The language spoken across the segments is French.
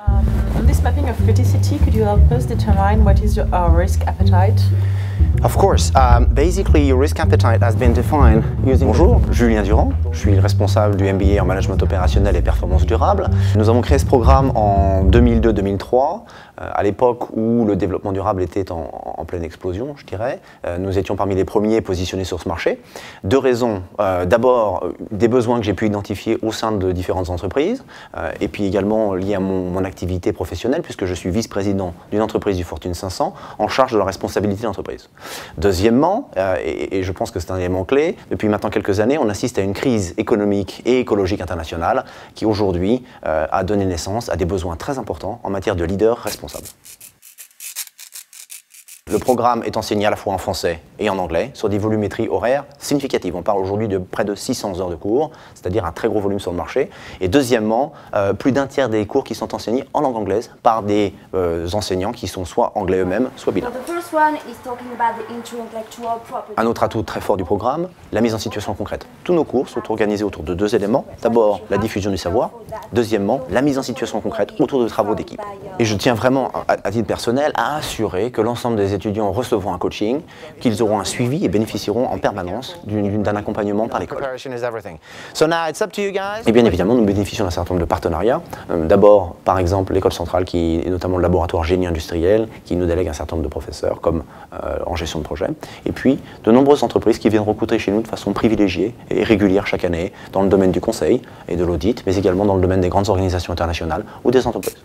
On this mapping of criticity, could you help us determine what is our risk appetite? Of course. Basically, your risk appetite has been defined using... Bonjour, Julien Durand. Je suis le responsable du MBA en management opérationnel et performance durable. Nous avons créé ce programme en 2002-2003, à l'époque où le développement durable était en pleine explosion, je dirais. Nous étions parmi les premiers positionnés sur ce marché. Deux raisons. D'abord, des besoins que j'ai pu identifier au sein de différentes entreprises, et puis également liés à mon activité professionnelle, puisque je suis vice-président d'une entreprise du Fortune 500 en charge de la responsabilité d'entreprise. Deuxièmement, et je pense que c'est un élément clé, depuis maintenant quelques années, on assiste à une crise économique et écologique internationale qui aujourd'hui a donné naissance à des besoins très importants en matière de leaders responsables. Le programme est enseigné à la fois en français et en anglais, sur des volumétries horaires significatives. On parle aujourd'hui de près de 600 heures de cours, c'est-à-dire un très gros volume sur le marché. Et deuxièmement, plus d'un tiers des cours qui sont enseignés en langue anglaise par des enseignants qui sont soit anglais eux-mêmes, soit bilingues. Un autre atout très fort du programme, la mise en situation concrète. Tous nos cours sont organisés autour de deux éléments. D'abord, la diffusion du savoir. Deuxièmement, la mise en situation concrète autour de travaux d'équipe. Et je tiens vraiment, à titre personnel, à assurer que l'ensemble des étudiants recevront un coaching, qu'ils auront un suivi et bénéficieront en permanence d'un accompagnement par l'école. Et bien évidemment, nous bénéficions d'un certain nombre de partenariats. D'abord, par exemple, l'école centrale, et notamment le laboratoire génie industriel, qui nous délègue un certain nombre de professeurs, comme en gestion de projet. Et puis, de nombreuses entreprises qui viennent recruter chez nous de façon privilégiée et régulière chaque année, dans le domaine du conseil et de l'audit, mais également dans le domaine des grandes organisations internationales ou des entreprises.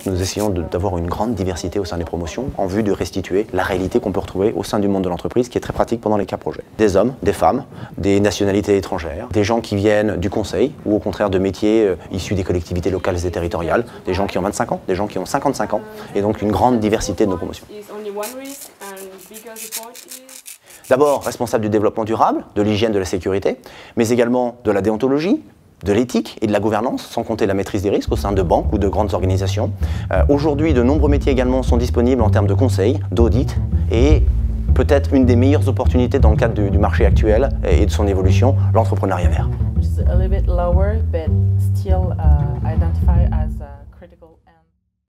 Nous essayons d'avoir une grande diversité au sein des promotions en vue de restituer la réalité qu'on peut retrouver au sein du monde de l'entreprise qui est très pratique pendant les cas projets. Des hommes, des femmes, des nationalités étrangères, des gens qui viennent du conseil ou au contraire de métiers issus des collectivités locales et territoriales, des gens qui ont 25 ans, des gens qui ont 55 ans et donc une grande diversité de nos promotions. D'abord, responsable du développement durable, de l'hygiène, de la sécurité, mais également de la déontologie, de l'éthique et de la gouvernance, sans compter la maîtrise des risques au sein de banques ou de grandes organisations. Aujourd'hui, de nombreux métiers également sont disponibles en termes de conseil, d'audit et peut-être une des meilleures opportunités dans le cadre du marché actuel et de son évolution, l'entrepreneuriat vert.